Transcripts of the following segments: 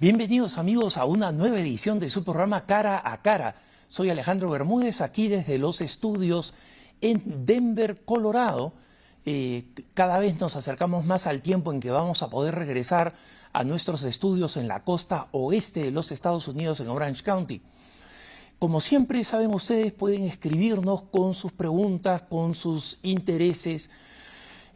Bienvenidos amigos a una nueva edición de su programa Cara a Cara. Soy Alejandro Bermúdez, aquí desde los estudios en Denver, Colorado. Cada vez nos acercamos más al tiempo en que vamos a poder regresar a nuestros estudios en la costa oeste de los Estados Unidos, en Orange County. Como siempre, saben ustedes, pueden escribirnos con sus preguntas, con sus intereses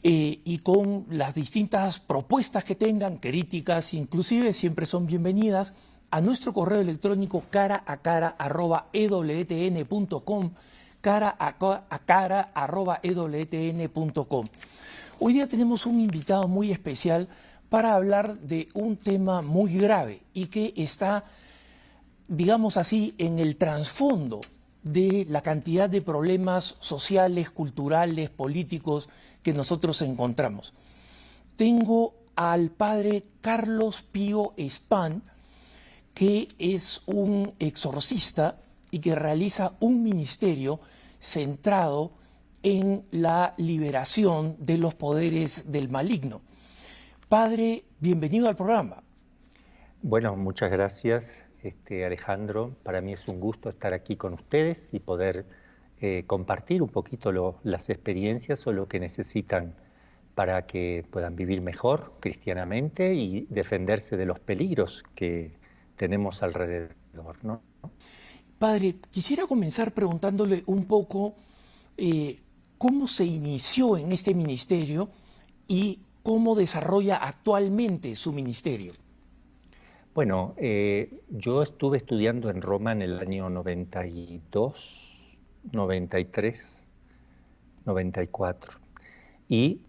y con las distintas propuestas que tengan, críticas inclusive, siempre son bienvenidas a nuestro correo electrónico caraacara@ewtn.com, caraacara@ewtn.com. Hoy día tenemos un invitado muy especial para hablar de un tema muy grave y que está, digamos así, en el trasfondo de la cantidad de problemas sociales, culturales, políticos que nosotros encontramos. Tengo al padre Carlos Pío Espán, que es un exorcista y que realiza un ministerio centrado en la liberación de los poderes del maligno. Padre, bienvenido al programa. Bueno, muchas gracias, Alejandro. Para mí es un gusto estar aquí con ustedes y poder compartir un poquito las experiencias o lo que necesitan para que puedan vivir mejor cristianamente y defenderse de los peligros que tenemos alrededor, ¿no? Padre, quisiera comenzar preguntándole un poco cómo se inició en este ministerio y cómo desarrolla actualmente su ministerio. Bueno, yo estuve estudiando en Roma en el año 92, 93, 94. Y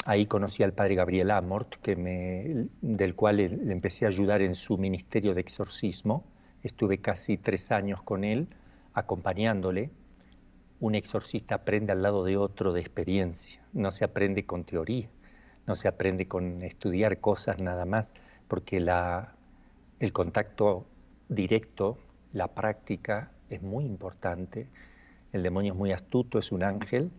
ahí conocí al padre Gabriel Amort, del cual le empecé a ayudar en su ministerio de exorcismo. Estuve casi 3 años con él, acompañándole. Un exorcista aprende al lado de otro de experiencia, no se aprende con teoría, no se aprende con estudiar cosas nada más, porque el contacto directo, la práctica es muy importante. El demonio es muy astuto, es un ángel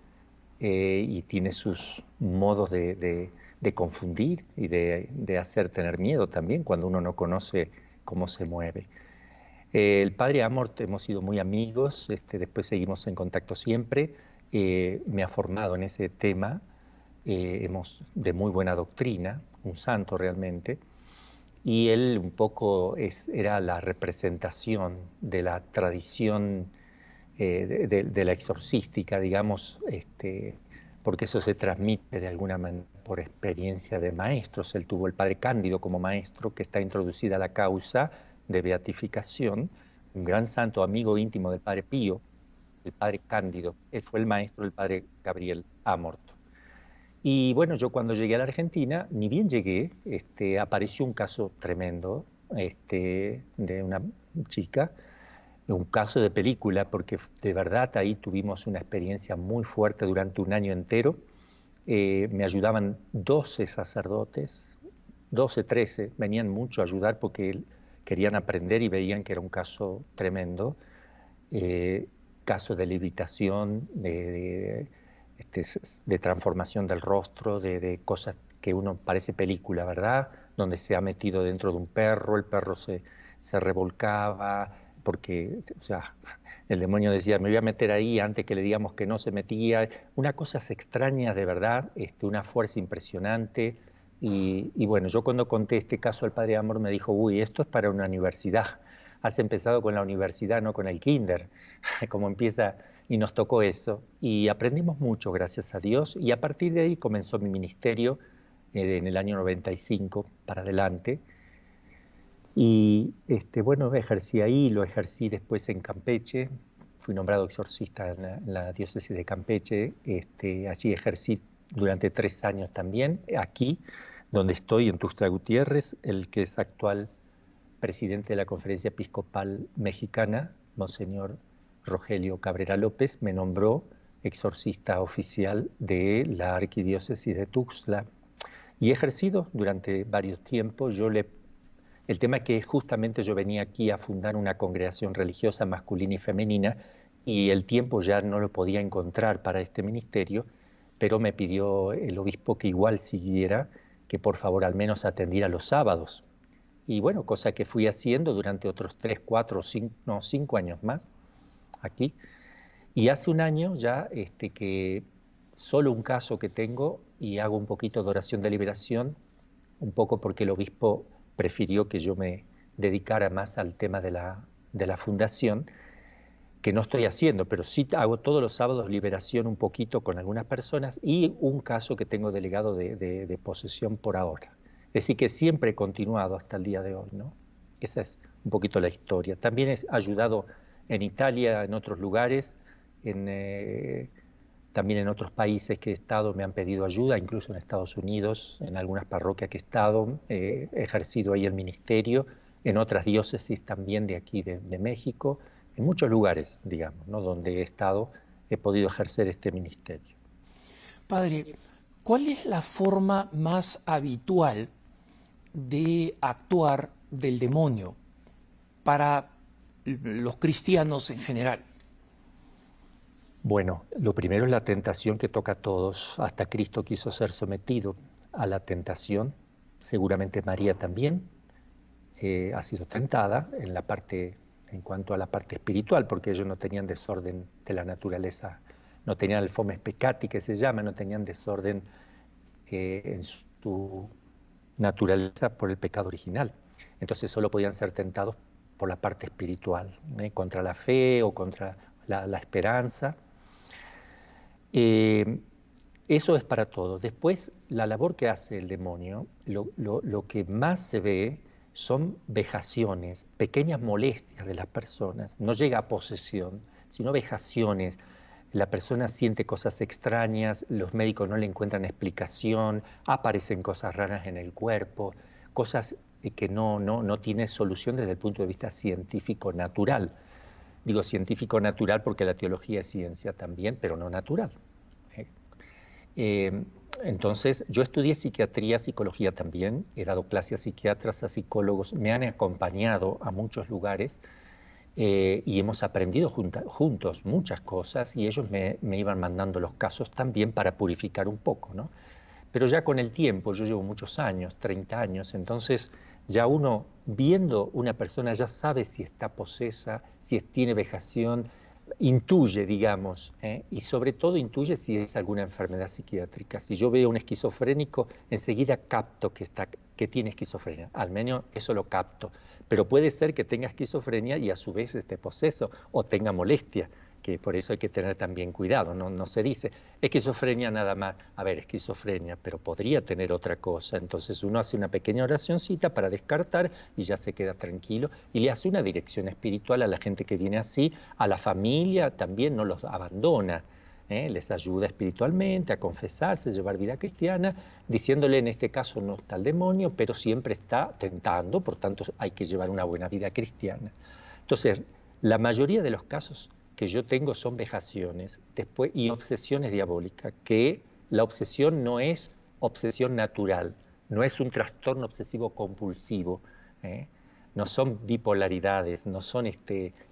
y tiene sus modos de confundir y de hacer tener miedo también cuando uno no conoce cómo se mueve. El padre Amort, hemos sido muy amigos, después seguimos en contacto siempre. Me ha formado en ese tema, de muy buena doctrina, un santo realmente. Y él un poco era la representación de la tradición de la exorcística, digamos, porque eso se transmite de alguna manera por experiencia de maestros. Él tuvo el padre Cándido como maestro, que está introducida la causa de beatificación, un gran santo amigo íntimo del padre Pío, el padre Cándido. Él fue el maestro del padre Gabriel Amort. Y bueno, yo cuando llegué a la Argentina, ni bien llegué, apareció un caso tremendo de una chica, un caso de película, porque de verdad ahí tuvimos una experiencia muy fuerte durante un año entero. Me ayudaban 12 sacerdotes, 12, 13, venían mucho a ayudar porque querían aprender y veían que era un caso tremendo, caso de levitación, de transformación del rostro, de cosas que uno parece película, ¿verdad? Donde se ha metido dentro de un perro, el perro se revolcaba, porque, o sea, el demonio decía, me voy a meter ahí antes que le digamos que no se metía. Una cosas extrañas de verdad, una fuerza impresionante. Y bueno, yo cuando conté este caso al padre Amor me dijo, uy, esto es para una universidad. Has empezado con la universidad, no con el kinder. Como empieza, y nos tocó eso. Y aprendimos mucho, gracias a Dios. Y a partir de ahí comenzó mi ministerio en el año 95 para adelante. Y bueno, ejercí ahí, lo ejercí después en Campeche, fui nombrado exorcista en la diócesis de Campeche, allí ejercí durante 3 años también, aquí donde estoy, en Tuxtla Gutiérrez, el que es actual presidente de la Conferencia Episcopal Mexicana, Monseñor Rogelio Cabrera López, me nombró exorcista oficial de la arquidiócesis de Tuxtla y he ejercido durante varios tiempos. El tema es que justamente yo venía aquí a fundar una congregación religiosa masculina y femenina y el tiempo ya no lo podía encontrar para este ministerio, pero me pidió el obispo que igual siguiera, que por favor al menos atendiera los sábados. Y bueno, cosa que fui haciendo durante otros 3, 4, 5, no, 5 años más aquí. Y hace un año ya que solo un caso que tengo y hago un poquito de oración de liberación, un poco porque el obispo prefirió que yo me dedicara más al tema de la fundación, que no estoy haciendo, pero sí hago todos los sábados liberación un poquito con algunas personas y un caso que tengo delegado de posesión por ahora. Es decir, que siempre he continuado hasta el día de hoy, ¿no? Esa es un poquito la historia. También he ayudado en Italia, en otros lugares, también en otros países que he estado me han pedido ayuda, incluso en Estados Unidos, en algunas parroquias que he estado, he ejercido ahí el ministerio, en otras diócesis también de aquí de México, en muchos lugares, digamos, ¿no? Donde he estado, he podido ejercer este ministerio. Padre, ¿cuál es la forma más habitual de actuar del demonio para los cristianos en general? Bueno, lo primero es la tentación que toca a todos. Hasta Cristo quiso ser sometido a la tentación. Seguramente María también ha sido tentada en cuanto a la parte espiritual, porque ellos no tenían desorden de la naturaleza, no tenían el fomes peccati que se llama, no tenían desorden en su naturaleza por el pecado original. Entonces solo podían ser tentados por la parte espiritual, contra la fe o contra la esperanza. Eso es para todos. Después, la labor que hace el demonio, lo que más se ve son vejaciones, pequeñas molestias de las personas. No llega a posesión, sino vejaciones. La persona siente cosas extrañas, los médicos no le encuentran explicación, aparecen cosas raras en el cuerpo, cosas que no tienen solución desde el punto de vista científico natural. Digo científico natural porque la teología es ciencia también, pero no natural. Entonces, yo estudié psiquiatría, psicología también, he dado clases a psiquiatras, a psicólogos, me han acompañado a muchos lugares y hemos aprendido juntos muchas cosas y ellos me iban mandando los casos también para purificar un poco, ¿no? Pero ya con el tiempo, yo llevo muchos años, 30 años, entonces ya uno viendo una persona ya sabe si está posesa, si tiene vejación, intuye, digamos, y sobre todo intuye si es alguna enfermedad psiquiátrica. Si yo veo un esquizofrénico, enseguida capto que tiene esquizofrenia, al menos eso lo capto. Pero puede ser que tenga esquizofrenia y a su vez esté poseso o tenga molestia, que por eso hay que tener también cuidado, no se dice esquizofrenia nada más, a ver, esquizofrenia, pero podría tener otra cosa, entonces uno hace una pequeña oracioncita para descartar y ya se queda tranquilo y le hace una dirección espiritual a la gente que viene así, a la familia también no los abandona, les ayuda espiritualmente a confesarse, llevar vida cristiana, diciéndole en este caso no está el demonio, pero siempre está tentando, por tanto hay que llevar una buena vida cristiana. Entonces, la mayoría de los casos que yo tengo son vejaciones después, y obsesiones diabólicas, que la obsesión no es obsesión natural, no es un trastorno obsesivo compulsivo, no son bipolaridades, no son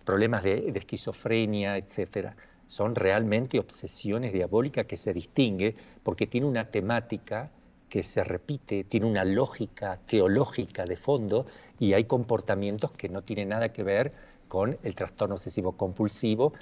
problemas de esquizofrenia, etcétera. Son realmente obsesiones diabólicas que se distingue porque tiene una temática que se repite, tiene una lógica teológica de fondo y hay comportamientos que no tienen nada que ver con el trastorno obsesivo compulsivo,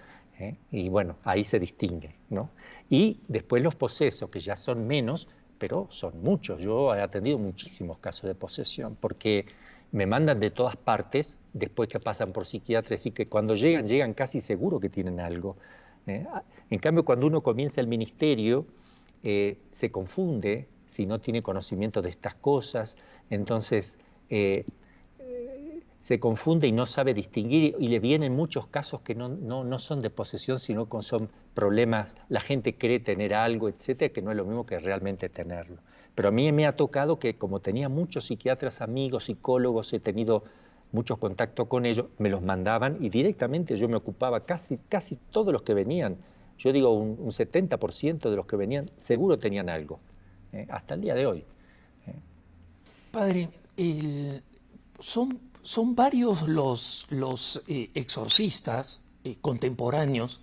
y bueno, ahí se distingue, ¿no? Y después los posesos, que ya son menos, pero son muchos. Yo he atendido muchísimos casos de posesión, porque me mandan de todas partes, después que pasan por psiquiatras, y que cuando llegan casi seguro que tienen algo. En cambio, cuando uno comienza el ministerio, se confunde si no tiene conocimiento de estas cosas, entonces se confunde y no sabe distinguir y le vienen muchos casos que no son de posesión, sino que son problemas, la gente cree tener algo, etcétera, que no es lo mismo que realmente tenerlo. Pero a mí me ha tocado que como tenía muchos psiquiatras, amigos, psicólogos, he tenido muchos contactos con ellos, me los mandaban y directamente yo me ocupaba casi todos los que venían. Yo digo un 70% de los que venían seguro tenían algo, hasta el día de hoy. Padre, son varios los exorcistas contemporáneos.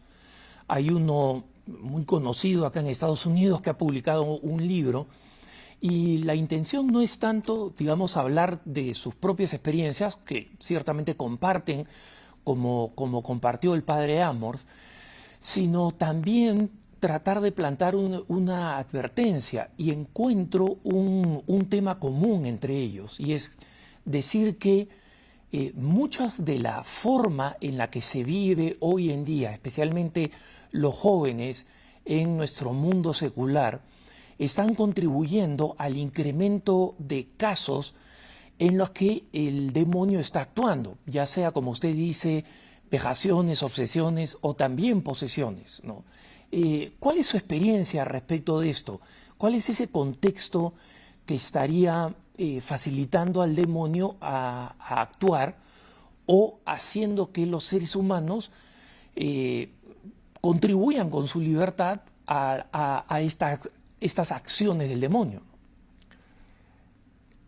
Hay uno muy conocido acá en Estados Unidos que ha publicado un libro Y la intención no es tanto, digamos, hablar de sus propias experiencias, que ciertamente comparten, como compartió el padre Amorth, sino también tratar de plantar una advertencia, y encuentro un tema común entre ellos, y es decir que muchas de la forma en la que se vive hoy en día, especialmente los jóvenes en nuestro mundo secular, están contribuyendo al incremento de casos en los que el demonio está actuando, ya sea, como usted dice, vejaciones, obsesiones o también posesiones, ¿no? ¿Cuál es su experiencia respecto de esto? ¿Cuál es ese contexto que estaría facilitando al demonio a actuar o haciendo que los seres humanos contribuyan con su libertad a estas acciones del demonio?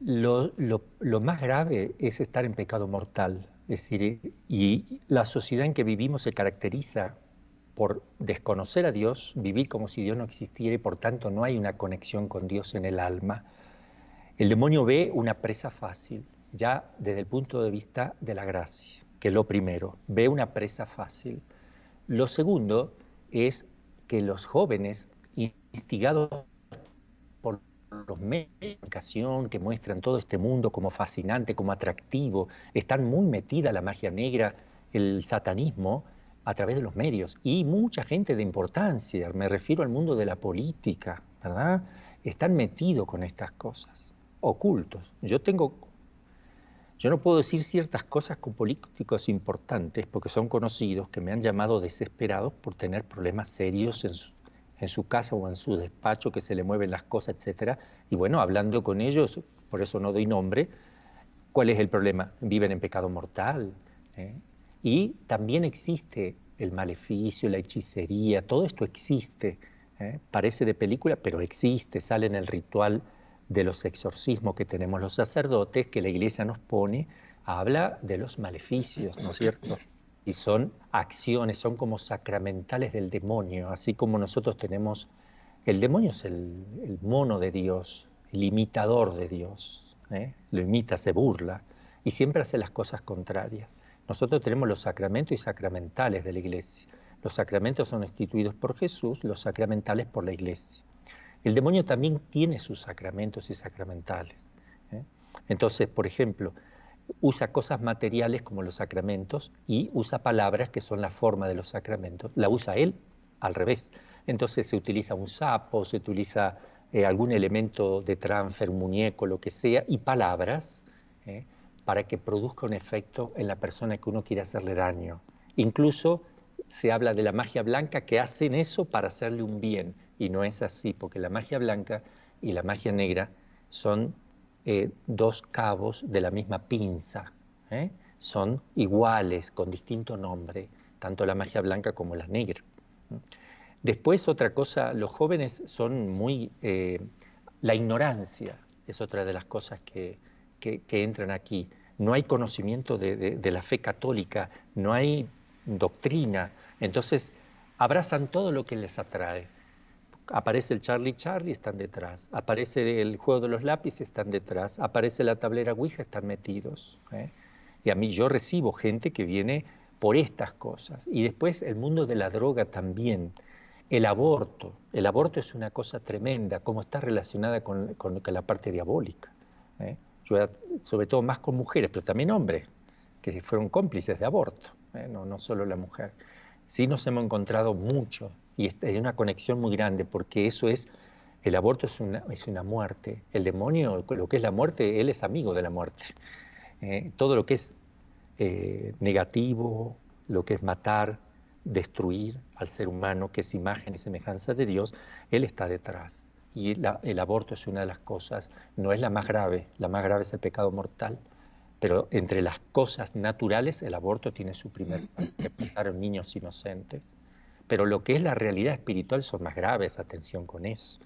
Lo más grave es estar en pecado mortal. Es decir, y la sociedad en que vivimos se caracteriza por desconocer a Dios, vivir como si Dios no existiera y por tanto no hay una conexión con Dios en el alma. El demonio ve una presa fácil, ya desde el punto de vista de la gracia, que es lo primero, ve una presa fácil. Lo segundo es que los jóvenes, instigados por los medios de comunicación que muestran todo este mundo como fascinante, como atractivo, están muy metida la magia negra, el satanismo, a través de los medios. Y mucha gente de importancia, me refiero al mundo de la política, ¿verdad? Están metidos con estas cosas, ocultos. Yo no puedo decir ciertas cosas con políticos importantes porque son conocidos que me han llamado desesperados por tener problemas serios en su casa o en su despacho, que se le mueven las cosas, etcétera. Y bueno, hablando con ellos, por eso no doy nombre, ¿cuál es el problema? Viven en pecado mortal. Y también existe el maleficio, la hechicería, todo esto existe. Parece de película, pero existe, sale en el ritual de los exorcismos que tenemos los sacerdotes, que la Iglesia nos pone, habla de los maleficios, ¿no es cierto? Y son acciones, son como sacramentales del demonio, así como nosotros tenemos, el demonio es el mono de Dios, el imitador de Dios, lo imita, se burla, y siempre hace las cosas contrarias. Nosotros tenemos los sacramentos y sacramentales de la Iglesia. Los sacramentos son instituidos por Jesús, los sacramentales por la Iglesia. El demonio también tiene sus sacramentos y sacramentales. Entonces, por ejemplo, usa cosas materiales como los sacramentos y usa palabras que son la forma de los sacramentos. La usa él al revés. Entonces se utiliza un sapo, se utiliza algún elemento de transfer, un muñeco, lo que sea, y palabras para que produzca un efecto en la persona que uno quiere hacerle daño. Incluso se habla de la magia blanca, que hacen eso para hacerle un bien, y no es así, porque la magia blanca y la magia negra son dos cabos de la misma pinza, son iguales, con distinto nombre, tanto la magia blanca como la negra. Después, otra cosa, los jóvenes son muy... la ignorancia es otra de las cosas que entran aquí. No hay conocimiento de la fe católica, no hay doctrina, entonces abrazan todo lo que les atrae. Aparece el Charlie Charlie, están detrás. Aparece el juego de los lápices, están detrás. Aparece la tablera Ouija, están metidos. Y a mí yo recibo gente que viene por estas cosas. Y después el mundo de la droga también. El aborto es una cosa tremenda, cómo está relacionada con la parte diabólica. Yo, sobre todo más con mujeres, pero también hombres, que fueron cómplices de aborto, no solo la mujer. Sí nos hemos encontrado mucho, y hay una conexión muy grande, porque el aborto es una muerte. El demonio, lo que es la muerte, él es amigo de la muerte. Todo lo que es negativo, lo que es matar, destruir al ser humano, que es imagen y semejanza de Dios, él está detrás. Y el aborto es una de las cosas, no es la más grave es el pecado mortal, pero entre las cosas naturales el aborto tiene su primer paso, que mataron niños inocentes. Pero lo que es la realidad espiritual son más graves, atención con eso.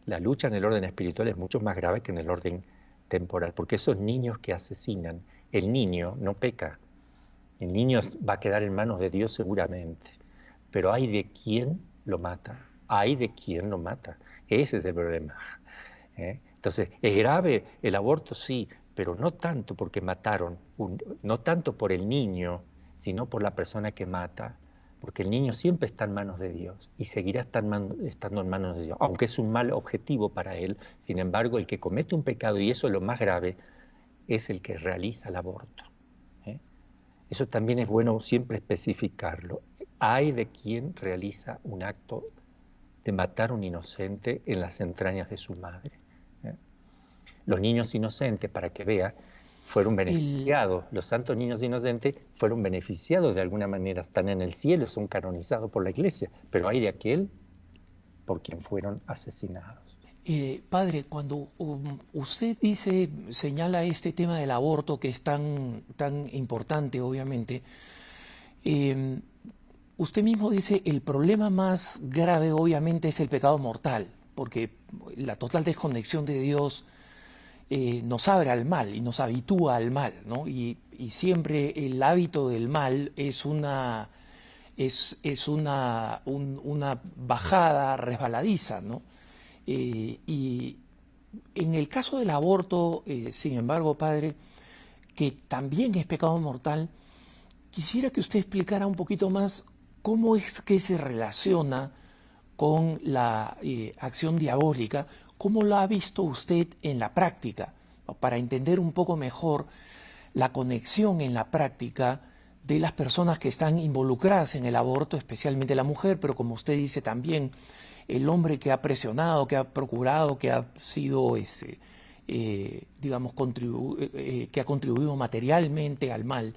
La lucha en el orden espiritual es mucho más grave que en el orden temporal, porque esos niños que asesinan, el niño no peca, el niño va a quedar en manos de Dios seguramente, pero hay de quien lo mata, hay de quien lo mata, ese es el problema. Entonces, ¿es grave el aborto? Sí, pero no tanto porque mataron, no tanto por el niño, sino por la persona que mata, porque el niño siempre está en manos de Dios y seguirá estando en manos de Dios, aunque es un mal objetivo para él. Sin embargo, el que comete un pecado, y eso es lo más grave, es el que realiza el aborto. Eso también es bueno siempre especificarlo. Hay de quien realiza un acto de matar a un inocente en las entrañas de su madre. Los niños inocentes, para que vea, fueron beneficiados. Los santos niños inocentes fueron beneficiados de alguna manera, están en el cielo, son canonizados por la Iglesia, pero hay de aquel por quien fueron asesinados. Padre, cuando usted señala este tema del aborto que es tan importante, obviamente, usted mismo dice el problema más grave, obviamente, es el pecado mortal, porque la total desconexión de Dios nos abre al mal y nos habitúa al mal, ¿no? Y siempre el hábito del mal es una bajada resbaladiza, ¿no? Y en el caso del aborto, sin embargo, padre, que también es pecado mortal, quisiera que usted explicara un poquito más cómo es que se relaciona con la acción diabólica, cómo lo ha visto usted en la práctica, ¿no? Para entender un poco mejor la conexión en la práctica de las personas que están involucradas en el aborto, especialmente la mujer, pero como usted dice también, el hombre que ha presionado, que ha procurado, que ha sido, digamos, que ha contribuido materialmente al mal.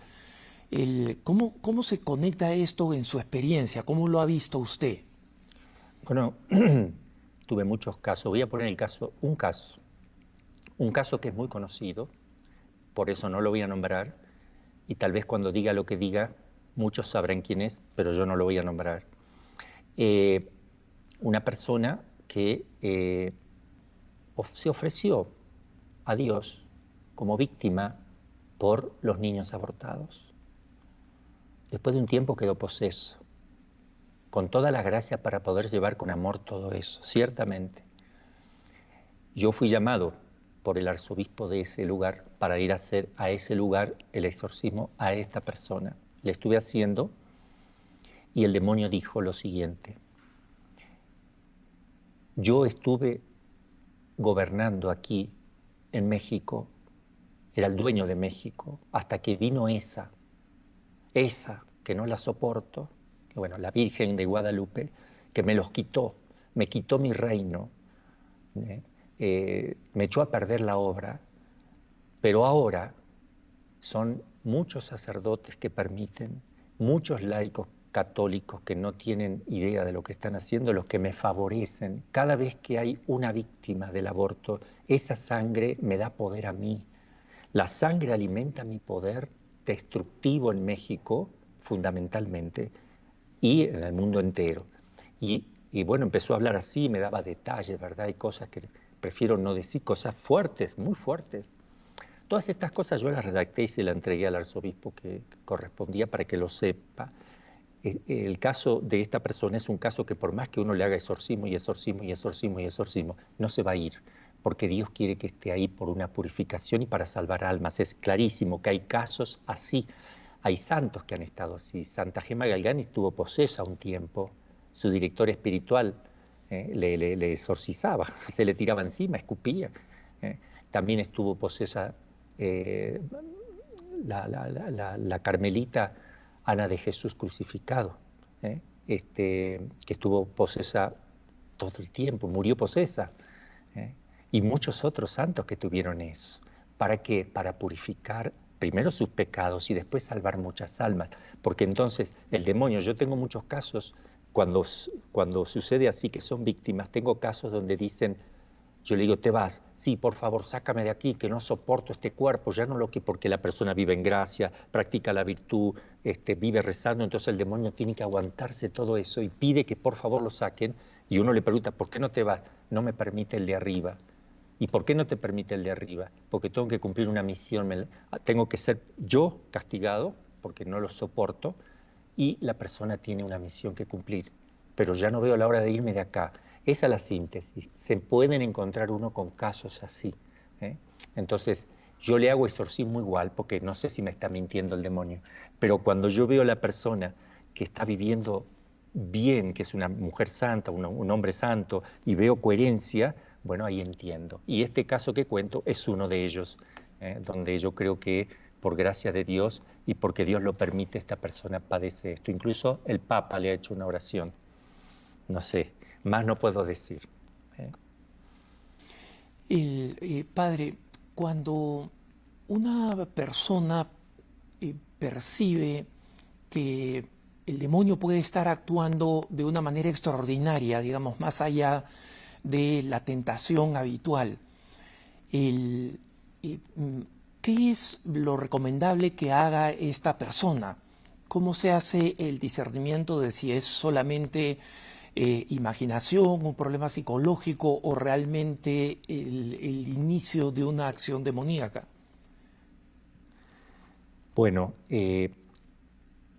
¿Cómo se conecta esto en su experiencia? ¿Cómo lo ha visto usted? Bueno, tuve muchos casos. Voy a poner un caso que es muy conocido, por eso no lo voy a nombrar, y tal vez cuando diga lo que diga, muchos sabrán quién es, pero yo no lo voy a nombrar. Una persona que se ofreció a Dios como víctima por los niños abortados. Después de un tiempo quedó poseso, con toda la gracia para poder llevar con amor todo eso, ciertamente. Yo fui llamado por el arzobispo de ese lugar para ir a hacer a ese lugar el exorcismo a esta persona. Le estuve haciendo y el demonio dijo lo siguiente: yo estuve gobernando aquí en México, era el dueño de México, hasta que vino esa que no la soporto, que bueno, la Virgen de Guadalupe, que me los quitó, me quitó mi reino, me echó a perder la obra, pero ahora son muchos sacerdotes que permiten, muchos laicos católicos que no tienen idea de lo que están haciendo, los que me favorecen. Cada vez que hay una víctima del aborto, esa sangre me da poder a mí. La sangre alimenta mi poder destructivo en México, fundamentalmente, y en el mundo entero. Y bueno, empezó a hablar así, me daba detalles, ¿verdad? Hay cosas que prefiero no decir, cosas fuertes, muy fuertes. Todas estas cosas yo las redacté y se las entregué al arzobispo que correspondía para que lo sepa. El caso de esta persona es un caso que por más que uno le haga exorcismo y exorcismo y exorcismo y exorcismo, no se va a ir, porque Dios quiere que esté ahí por una purificación y para salvar almas. Es clarísimo que hay casos así, hay santos que han estado así. Santa Gema Galgani estuvo posesa un tiempo, su director espiritual le exorcizaba, se le tiraba encima, escupía. También estuvo posesa la carmelita Ana de Jesús crucificado, que estuvo posesa todo el tiempo, murió posesa, y muchos otros santos que tuvieron eso. ¿Para qué? Para purificar primero sus pecados y después salvar muchas almas, porque entonces el demonio, yo tengo muchos casos, cuando sucede así que son víctimas, tengo casos donde dicen, yo le digo, te vas, sí, por favor, sácame de aquí, que no soporto este cuerpo, ya no lo que, porque la persona vive en gracia, practica la virtud, vive rezando, entonces el demonio tiene que aguantarse todo eso y pide que por favor lo saquen, y uno le pregunta, ¿por qué no te vas? No me permite el de arriba. ¿Y por qué no te permite el de arriba? Porque tengo que cumplir una misión, tengo que ser yo castigado, porque no lo soporto, y la persona tiene una misión que cumplir, pero ya no veo la hora de irme de acá. Esa es la síntesis. Se pueden encontrar uno con casos así. Entonces, yo le hago exorcismo igual, porque no sé si me está mintiendo el demonio, pero cuando yo veo a la persona que está viviendo bien, que es una mujer santa, un hombre santo, y veo coherencia, bueno, ahí entiendo. Y este caso que cuento es uno de ellos, donde yo creo que por gracia de Dios y porque Dios lo permite, esta persona padece esto. Incluso el Papa le ha hecho una oración. No sé, más no puedo decir. Padre, cuando una persona percibe que el demonio puede estar actuando de una manera extraordinaria, digamos, más allá de la tentación habitual, ¿qué es lo recomendable que haga esta persona? ¿Cómo se hace el discernimiento de si es solamente imaginación, un problema psicológico o realmente el inicio de una acción demoníaca? Bueno,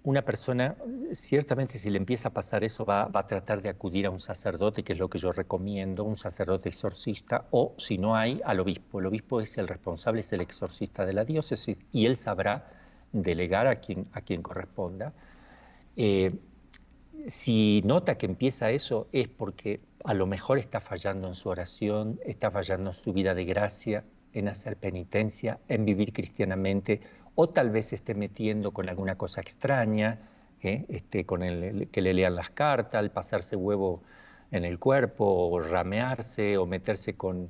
una persona, ciertamente si le empieza a pasar eso, va a tratar de acudir a un sacerdote, que es lo que yo recomiendo, un sacerdote exorcista, o si no hay, al obispo. El obispo es el responsable, es el exorcista de la diócesis, y él sabrá delegar a quien corresponda. Si nota que empieza eso, es porque a lo mejor está fallando en su oración, está fallando en su vida de gracia, en hacer penitencia, en vivir cristianamente, o tal vez se esté metiendo con alguna cosa extraña, con que le lean las cartas, al pasarse huevo en el cuerpo, o ramearse, o meterse con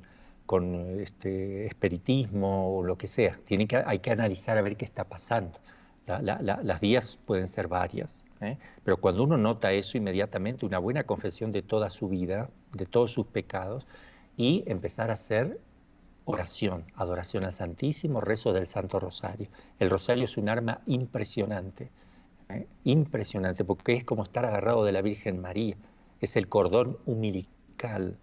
espiritismo, o lo que sea. Hay que analizar a ver qué está pasando. Las vías pueden ser varias, pero cuando uno nota eso, inmediatamente una buena confesión de toda su vida, de todos sus pecados, y empezar a hacer oración, adoración al Santísimo, rezo del Santo Rosario. El rosario es un arma impresionante, impresionante, porque es como estar agarrado de la Virgen María, es el cordón umbilical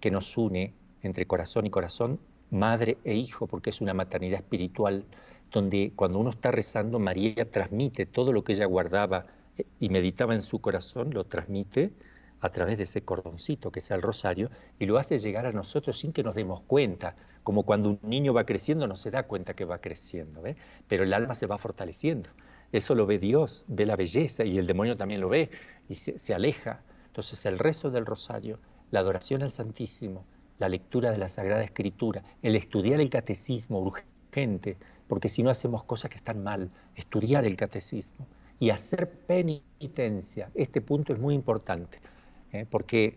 que nos une entre corazón y corazón, madre e hijo, porque es una maternidad espiritual, donde cuando uno está rezando, María transmite todo lo que ella guardaba y meditaba en su corazón, lo transmite a través de ese cordoncito que es el rosario, y lo hace llegar a nosotros sin que nos demos cuenta, como cuando un niño va creciendo no se da cuenta que va creciendo, pero el alma se va fortaleciendo. Eso lo ve Dios, ve la belleza, y el demonio también lo ve y se aleja. Entonces el rezo del rosario, la adoración al Santísimo, la lectura de la Sagrada Escritura, el estudiar el catecismo urgente, porque si no hacemos cosas que están mal, estudiar el catecismo y hacer penitencia. Este punto es muy importante, porque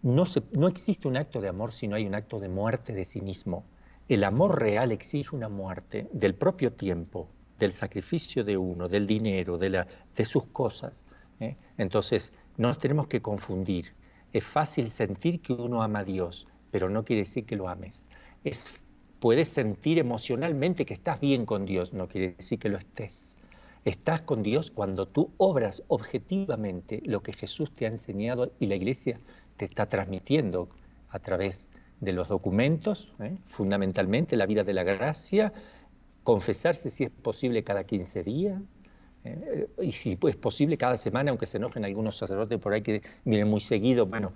no existe un acto de amor si no hay un acto de muerte de sí mismo. El amor real exige una muerte del propio tiempo, del sacrificio de uno, del dinero, de sus cosas. Entonces, no nos tenemos que confundir. Es fácil sentir que uno ama a Dios, pero no quiere decir que lo ames. Puedes sentir emocionalmente que estás bien con Dios, no quiere decir que lo estés. Estás con Dios cuando tú obras objetivamente lo que Jesús te ha enseñado y la Iglesia te está transmitiendo a través de los documentos, fundamentalmente la vida de la gracia, confesarse si es posible cada 15 días, y si es posible cada semana, aunque se enojen algunos sacerdotes por ahí que vienen muy seguido, bueno,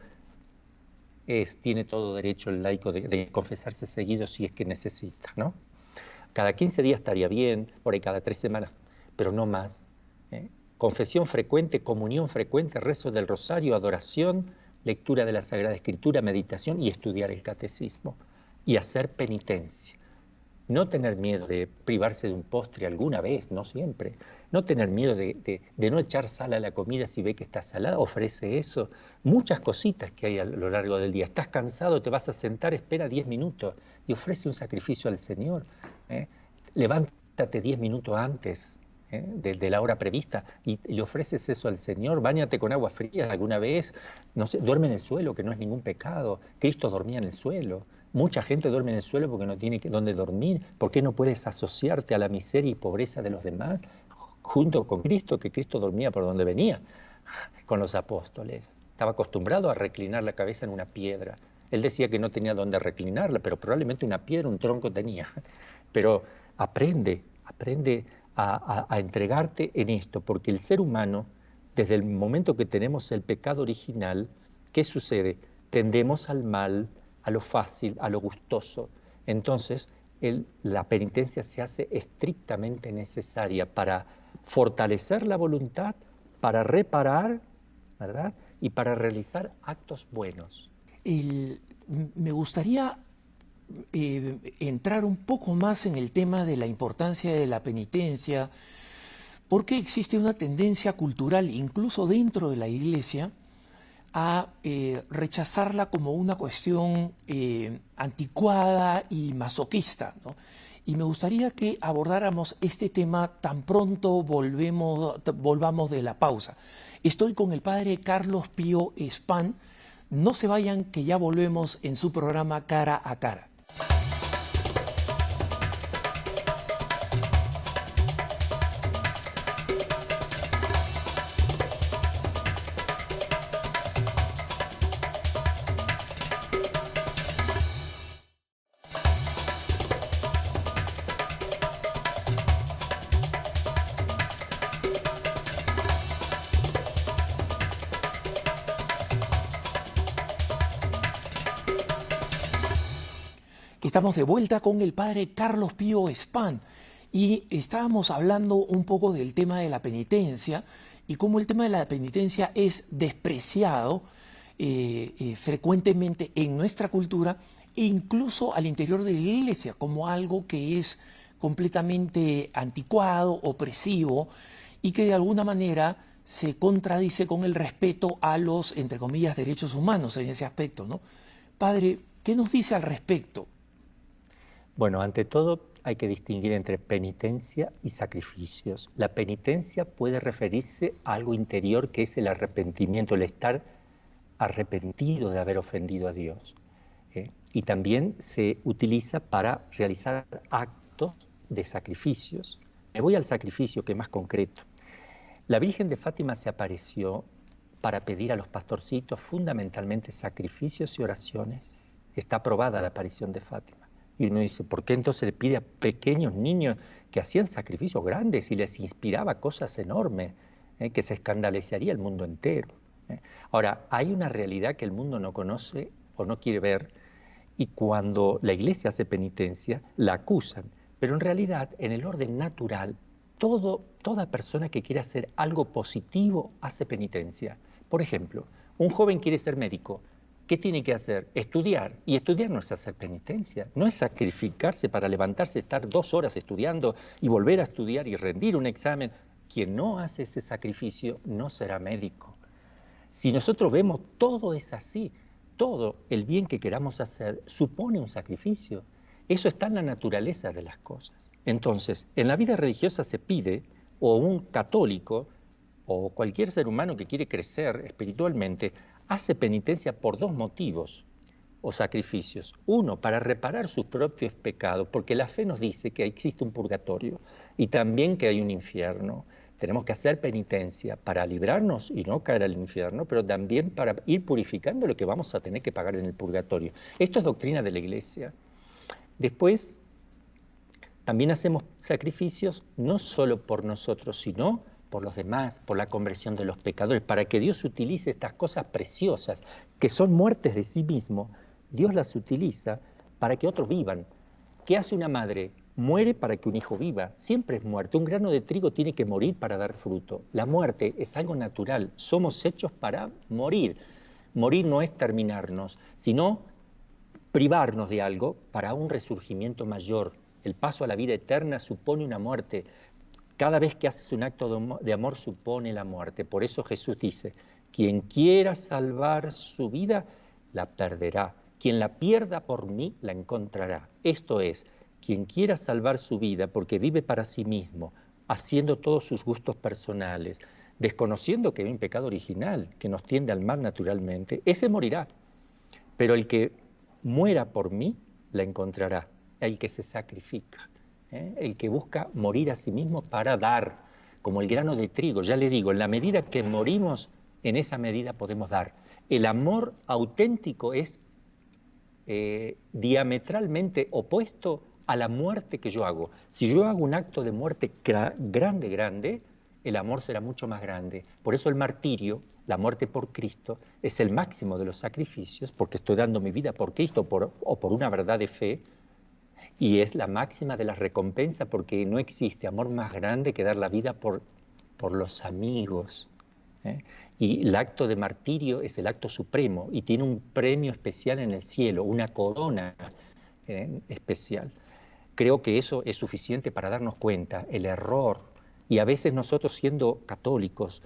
tiene todo derecho el laico de confesarse seguido si es que necesita, ¿no? Cada 15 días estaría bien, por ahí cada 3 semanas, pero no más. Confesión frecuente, comunión frecuente, rezo del rosario, adoración, lectura de la Sagrada Escritura, meditación y estudiar el catecismo. Y hacer penitencia. No tener miedo de privarse de un postre alguna vez, no siempre. No tener miedo de no echar sal a la comida si ve que está salada, ofrece eso. Muchas cositas que hay a lo largo del día. Estás cansado, te vas a sentar, espera 10 minutos y ofrece un sacrificio al Señor. Levántate 10 minutos antes de la hora prevista y le ofreces eso al Señor. Báñate con agua fría alguna vez. No sé, duerme en el suelo, que no es ningún pecado. Cristo dormía en el suelo. Mucha gente duerme en el suelo porque no tiene dónde dormir. ¿Por qué no puedes asociarte a la miseria y pobreza de los demás junto con Cristo, que Cristo dormía por donde venía con los apóstoles? Estaba acostumbrado a reclinar la cabeza en una piedra. Él decía que no tenía dónde reclinarla, pero probablemente una piedra, un tronco tenía. Pero aprende a entregarte en esto, porque el ser humano, desde el momento que tenemos el pecado original, ¿qué sucede? tendemos al mal, a lo fácil, a lo gustoso. Entonces, la penitencia se hace estrictamente necesaria para fortalecer la voluntad, para reparar, ¿verdad? Y para realizar actos buenos. Me gustaría entrar un poco más en el tema de la importancia de la penitencia, porque existe una tendencia cultural, incluso dentro de la Iglesia, a rechazarla como una cuestión anticuada y masoquista, ¿no? Y me gustaría que abordáramos este tema tan pronto volvamos de la pausa. Estoy con el padre Carlos Pío Espán. No se vayan, que ya volvemos en su programa Cara a Cara. Estamos de vuelta con el padre Carlos Pío Espán y estábamos hablando un poco del tema de la penitencia y cómo el tema de la penitencia es despreciado frecuentemente en nuestra cultura e incluso al interior de la Iglesia como algo que es completamente anticuado, opresivo y que de alguna manera se contradice con el respeto a los, entre comillas, derechos humanos en ese aspecto, ¿no? Padre, ¿qué nos dice al respecto? Bueno, ante todo hay que distinguir entre penitencia y sacrificios. La penitencia puede referirse a algo interior que es el arrepentimiento, el estar arrepentido de haber ofendido a Dios. Y también se utiliza para realizar actos de sacrificios. Me voy al sacrificio, que es más concreto. La Virgen de Fátima se apareció para pedir a los pastorcitos fundamentalmente sacrificios y oraciones. Está aprobada la aparición de Fátima. Y uno dice, ¿por qué entonces le pide a pequeños niños que hacían sacrificios grandes y les inspiraba cosas enormes, que se escandalizaría el mundo entero? Ahora, hay una realidad que el mundo no conoce o no quiere ver, y cuando la Iglesia hace penitencia, la acusan. Pero en realidad, en el orden natural, toda persona que quiere hacer algo positivo hace penitencia. Por ejemplo, un joven quiere ser médico. ¿Qué tiene que hacer? Estudiar. Y estudiar no es hacer penitencia, no es sacrificarse para levantarse, estar 2 horas estudiando y volver a estudiar y rendir un examen. Quien no hace ese sacrificio no será médico. Si nosotros vemos todo es así, todo el bien que queramos hacer supone un sacrificio. Eso está en la naturaleza de las cosas. Entonces, en la vida religiosa se pide, o un católico, o cualquier ser humano que quiere crecer espiritualmente, hace penitencia por 2 motivos o sacrificios. Uno, para reparar sus propios pecados, porque la fe nos dice que existe un purgatorio y también que hay un infierno. Tenemos que hacer penitencia para librarnos y no caer al infierno, pero también para ir purificando lo que vamos a tener que pagar en el purgatorio. Esto es doctrina de la Iglesia. Después, también hacemos sacrificios no solo por nosotros, sino por los demás, por la conversión de los pecadores, para que Dios utilice estas cosas preciosas, que son muertes de sí mismo. Dios las utiliza para que otros vivan. ¿Qué hace una madre? Muere para que un hijo viva. Siempre es muerte. Un grano de trigo tiene que morir para dar fruto. La muerte es algo natural. Somos hechos para morir. Morir no es terminarnos, sino privarnos de algo para un resurgimiento mayor. El paso a la vida eterna supone una muerte. Cada vez que haces un acto de amor supone la muerte. Por eso Jesús dice, quien quiera salvar su vida, la perderá. Quien la pierda por mí, la encontrará. Esto es, quien quiera salvar su vida porque vive para sí mismo, haciendo todos sus gustos personales, desconociendo que hay un pecado original que nos tiende al mal naturalmente, ese morirá. Pero el que muera por mí, la encontrará. El que se sacrifica. El que busca morir a sí mismo para dar, como el grano de trigo. Ya le digo, en la medida que morimos, en esa medida podemos dar. El amor auténtico es diametralmente opuesto a la muerte que yo hago. Si yo hago un acto de muerte grande, el amor será mucho más grande. Por eso el martirio La muerte por Cristo es el máximo de los sacrificios, porque estoy dando mi vida por Cristo o por una verdad de fe, y es la máxima de la recompensa, porque no existe amor más grande que dar la vida por los amigos. Y el acto de martirio es el acto supremo y tiene un premio especial en el cielo, una corona especial. Creo que eso es suficiente para darnos cuenta el error, y a veces nosotros, siendo católicos,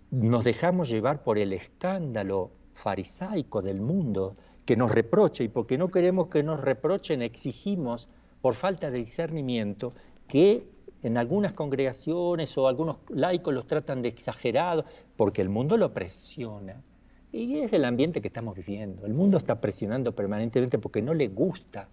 nos dejamos llevar por el escándalo farisaico del mundo que nos reprocha, y porque no queremos que nos reprochen, exigimos, por falta de discernimiento, que en algunas congregaciones o algunos laicos los tratan de exagerados, porque el mundo lo presiona. Y es el ambiente que estamos viviendo. El mundo está presionando permanentemente porque no le gusta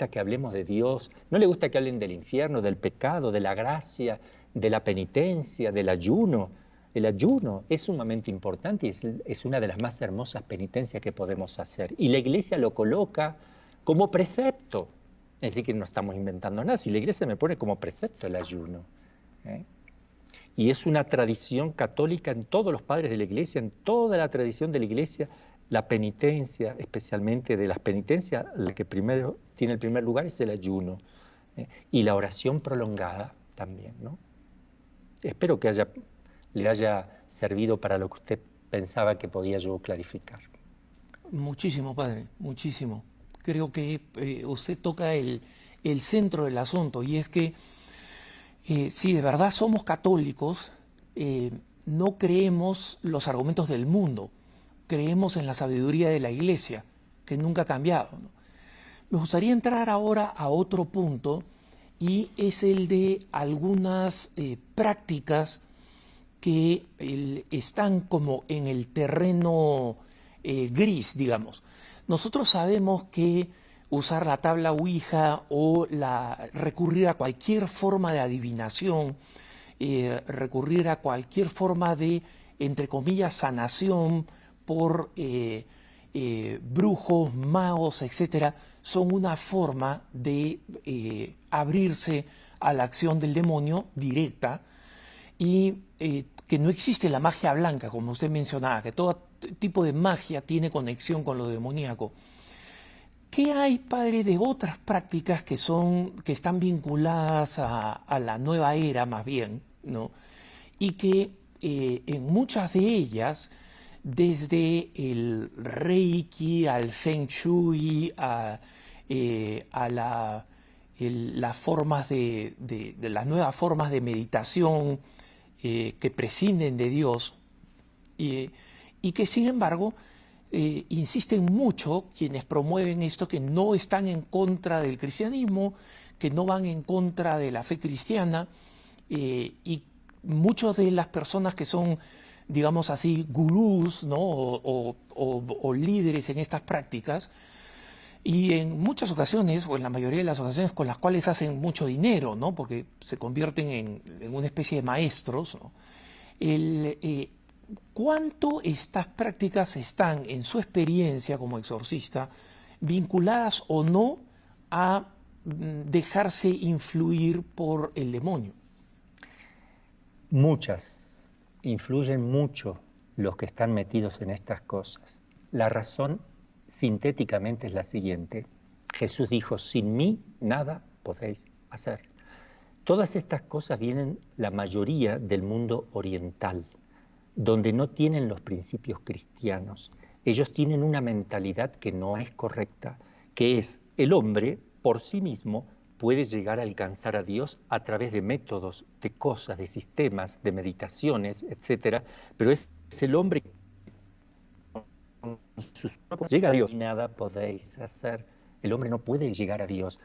que hablemos de Dios, no le gusta que hablen del infierno, del pecado, de la gracia, de la penitencia, del ayuno. El ayuno es sumamente importante y es una de las más hermosas penitencias que podemos hacer. Y la Iglesia lo coloca como precepto. Es decir, que no estamos inventando nada. Si la Iglesia me pone como precepto el ayuno. Y es una tradición católica en todos los padres de la Iglesia, en toda la tradición de la Iglesia, la penitencia, especialmente de las penitencias, la que primero tiene el primer lugar es el ayuno. Y la oración prolongada también, ¿no? Espero que le haya servido para lo que usted pensaba que podía yo clarificar. Muchísimo, padre, muchísimo. Creo que usted toca el centro del asunto, y es que si de verdad somos católicos, no creemos los argumentos del mundo, creemos en la sabiduría de la Iglesia, que nunca ha cambiado, ¿no? Me gustaría entrar ahora a otro punto, y es el de algunas prácticas que están como en el terreno gris, digamos. Nosotros sabemos que usar la tabla Ouija o recurrir a cualquier forma de adivinación, recurrir a cualquier forma de, entre comillas, sanación por brujos, magos, etcétera, son una forma de abrirse a la acción del demonio directa, y que no existe la magia blanca, como usted mencionaba, que todo tipo de magia tiene conexión con lo demoníaco. ¿Qué hay, padre, de otras prácticas que están vinculadas a la nueva era, más bien, ¿no? Y que en muchas de ellas, desde el Reiki al Feng Shui, a las formas de las nuevas formas de meditación que prescinden de Dios, y que sin embargo insisten mucho quienes promueven esto, que no están en contra del cristianismo, que no van en contra de la fe cristiana, y muchas de las personas que son, digamos así, gurús, ¿no? o líderes en estas prácticas, y en muchas ocasiones, o en la mayoría de las ocasiones, con las cuales hacen mucho dinero, ¿no? Porque se convierten en una especie de maestros, ¿no? ¿Cuánto estas prácticas están, en su experiencia como exorcista, vinculadas o no a dejarse influir por el demonio? Muchas, influyen mucho los que están metidos en estas cosas. La razón, sintéticamente, es la siguiente. Jesús dijo: sin mí nada podéis hacer. Todas estas cosas vienen, la mayoría, del mundo oriental, donde no tienen los principios cristianos. Ellos tienen una mentalidad que no es correcta, que es: el hombre por sí mismo puede llegar a alcanzar a Dios a través de métodos, de cosas, de sistemas, de meditaciones, etc. Pero es el hombre que sus propios llega a Dios. Nada podéis hacer. El hombre no puede llegar a Dios.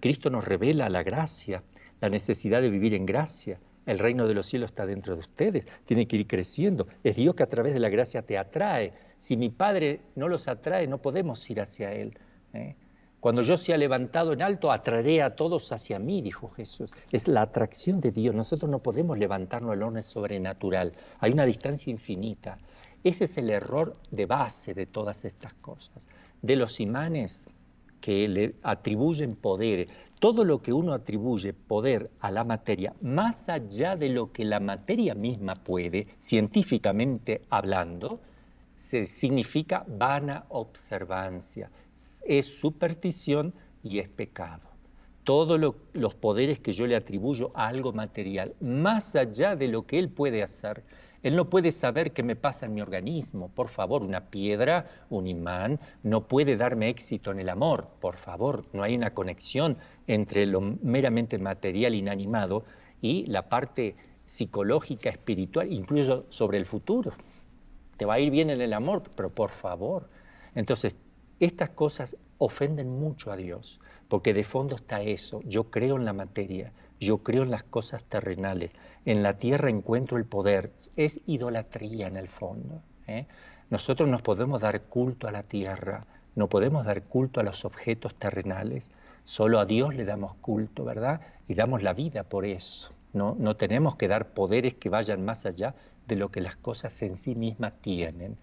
Cristo nos revela la gracia, la necesidad de vivir en gracia. El reino de los cielos está dentro de ustedes, tiene que ir creciendo. Es Dios que a través de la gracia te atrae. Si mi Padre no los atrae, no podemos ir hacia Él. Cuando yo sea levantado en alto, atraeré a todos hacia mí, dijo Jesús. Es la atracción de Dios. Nosotros no podemos levantarnos al orden sobrenatural. Hay una distancia infinita. Ese es el error de base de todas estas cosas. De los imanes que le atribuyen poder. todo lo que uno atribuye poder a la materia, más allá de lo que la materia misma puede, científicamente hablando, significa vana observancia, es superstición y es pecado. Todos los poderes que yo le atribuyo a algo material, más allá de lo que él puede hacer, él no puede saber qué me pasa en mi organismo. Por favor, una piedra, un imán, no puede darme éxito en el amor. Por favor, no hay una conexión entre lo meramente material, inanimado, y la parte psicológica, espiritual, incluso sobre el futuro. Te va a ir bien en el amor, pero por favor. Entonces, estas cosas ofenden mucho a Dios, porque de fondo está eso. Yo creo en la materia, yo creo en las cosas terrenales. En la tierra encuentro el poder. Es idolatría en el fondo, ¿eh? Nosotros nos podemos dar culto a la tierra, no podemos dar culto a los objetos terrenales. Solo a Dios le damos culto, ¿verdad? Y damos la vida por eso. No tenemos que dar poderes que vayan más allá de lo que las cosas en sí mismas tienen.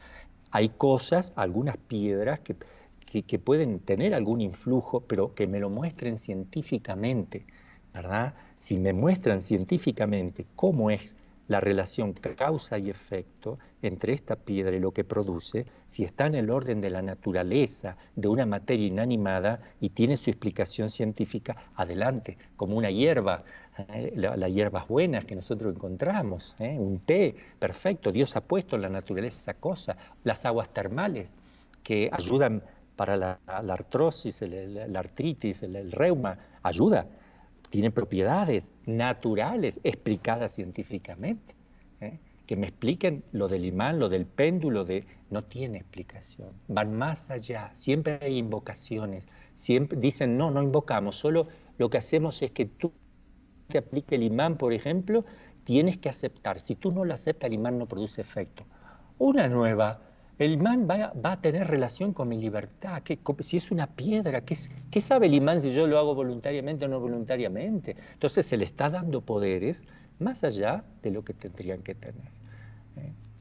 Hay cosas, algunas piedras que pueden tener algún influjo, pero que me lo muestren científicamente, ¿verdad? Si me muestran científicamente cómo es la relación causa y efecto entre esta piedra y lo que produce, si está en el orden de la naturaleza, de una materia inanimada y tiene su explicación científica, adelante, como una hierba, las hierbas buenas que nosotros encontramos, un té, perfecto, Dios ha puesto en la naturaleza esa cosa, las aguas termales que ayudan para la artrosis, la artritis, el reuma, ayuda. Tienen propiedades naturales explicadas científicamente. Que me expliquen lo del imán, lo del péndulo, no tiene explicación. Van más allá, siempre hay invocaciones. Siempre dicen, no invocamos, solo lo que hacemos es que tú te aplique el imán, por ejemplo, tienes que aceptar. Si tú no lo aceptas, el imán no produce efecto. Una nueva, el imán va a tener relación con mi libertad. Si es una piedra, ¿qué sabe el imán si yo lo hago voluntariamente o no voluntariamente? Entonces se le está dando poderes más allá de lo que tendrían que tener.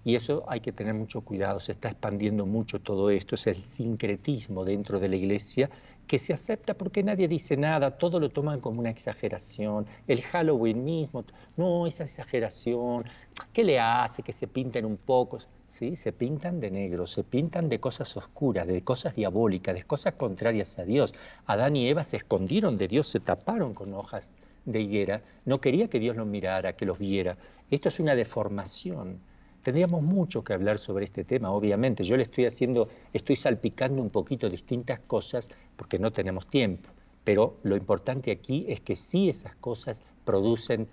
Y eso hay que tener mucho cuidado, se está expandiendo mucho todo esto, es el sincretismo dentro de la iglesia que se acepta porque nadie dice nada, todo lo toman como una exageración, el Halloween mismo, no, esa exageración, ¿qué le hace que se pinten un poco? ¿Sí? Se pintan de negro, se pintan de cosas oscuras, de cosas diabólicas, de cosas contrarias a Dios. Adán y Eva se escondieron de Dios, se taparon con hojas de higuera, no quería que Dios los mirara, que los viera. Esto es una deformación. Tendríamos mucho que hablar sobre este tema, obviamente. Yo le estoy salpicando un poquito distintas cosas porque no tenemos tiempo. Pero lo importante aquí es que sí esas cosas producen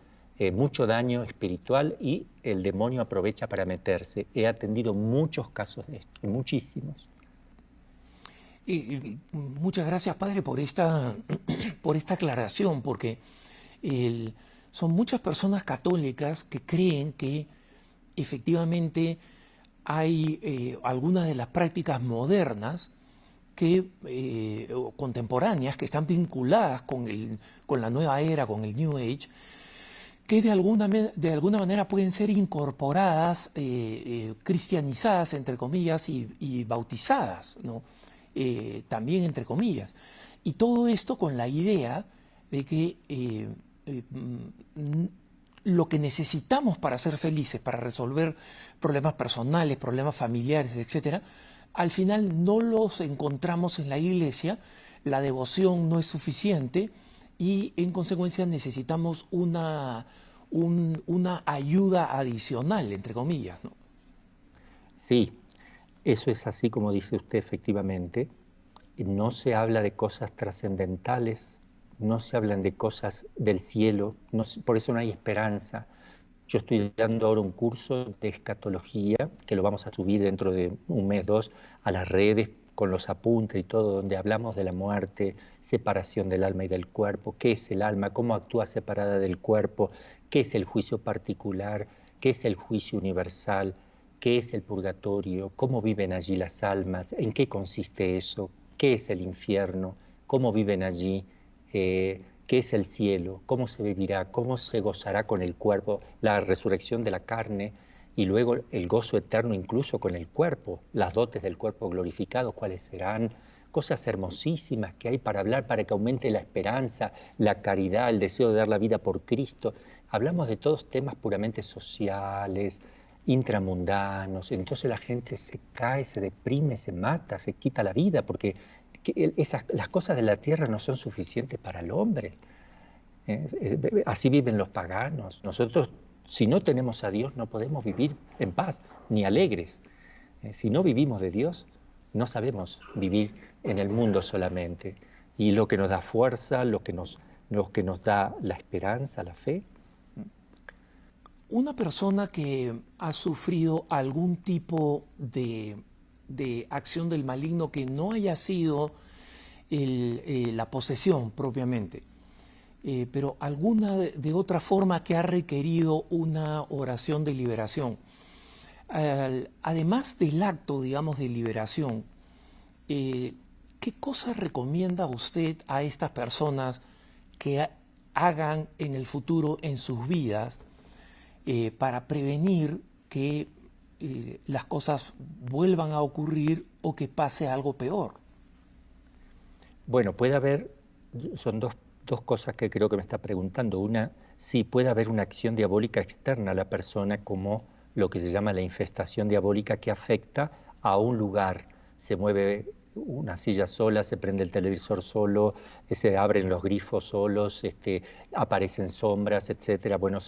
mucho daño espiritual y el demonio aprovecha para meterse. He atendido muchos casos de esto, muchísimos. Muchas gracias, padre, por esta aclaración, porque son muchas personas católicas que creen que efectivamente hay algunas de las prácticas modernas o contemporáneas que están vinculadas con la nueva era, con el New Age, que de alguna manera pueden ser incorporadas, cristianizadas, entre comillas, y bautizadas, ¿no? También entre comillas. Y todo esto con la idea de que lo que necesitamos para ser felices, para resolver problemas personales, problemas familiares, etcétera, al final no los encontramos en la iglesia, la devoción no es suficiente y en consecuencia necesitamos una ayuda adicional, entre comillas, ¿no? Sí, eso es así como dice usted, efectivamente. No se habla de cosas trascendentales, no se hablan de cosas del cielo, por eso no hay esperanza. Yo estoy dando ahora un curso de escatología, que lo vamos a subir dentro de un mes, dos, a las redes, con los apuntes y todo, donde hablamos de la muerte, separación del alma y del cuerpo, qué es el alma, cómo actúa separada del cuerpo, qué es el juicio particular, qué es el juicio universal, qué es el purgatorio, cómo viven allí las almas, en qué consiste eso, qué es el infierno, cómo viven allí, qué es el cielo, cómo se vivirá, cómo se gozará con el cuerpo, la resurrección de la carne y luego el gozo eterno incluso con el cuerpo, las dotes del cuerpo glorificado, cuáles serán, cosas hermosísimas que hay para hablar, para que aumente la esperanza, la caridad, el deseo de dar la vida por Cristo. Hablamos de todos temas puramente sociales, intramundanos, entonces la gente se cae, se deprime, se mata, se quita la vida, porque las cosas de la tierra no son suficientes para el hombre. Así viven los paganos. Nosotros, si no tenemos a Dios, no podemos vivir en paz, ni alegres. Si no vivimos de Dios, no sabemos vivir en el mundo solamente. Y lo que nos da fuerza, lo que nos da la esperanza, la fe. Una persona que ha sufrido algún tipo de acción del maligno que no haya sido la posesión propiamente, pero alguna de otra forma que ha requerido una oración de liberación. Además del acto, digamos, de liberación, ¿qué cosas recomienda usted a estas personas que hagan en el futuro en sus vidas para prevenir que las cosas vuelvan a ocurrir o que pase algo peor? Bueno, puede haber, son dos cosas que creo que me está preguntando. Una, sí, puede haber una acción diabólica externa a la persona, como lo que se llama la infestación diabólica, que afecta a un lugar. Se mueve una silla sola, se prende el televisor solo, se abren los grifos solos, aparecen sombras, etcétera. Bueno,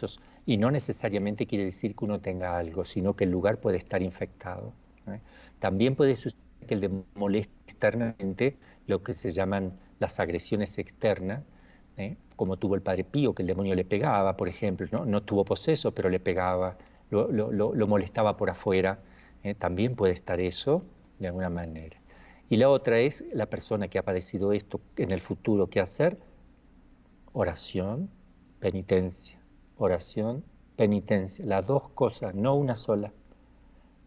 y no necesariamente quiere decir que uno tenga algo, sino que el lugar puede estar infectado. También puede suceder que el demonio moleste externamente, lo que se llaman las agresiones externas, como tuvo el Padre Pío, que el demonio le pegaba, por ejemplo, no tuvo poseso, pero le pegaba, lo molestaba por afuera. También puede estar eso de alguna manera. Y la otra es la persona que ha padecido esto en el futuro, ¿qué hacer? Oración, penitencia. Oración, penitencia. Las dos cosas, no una sola.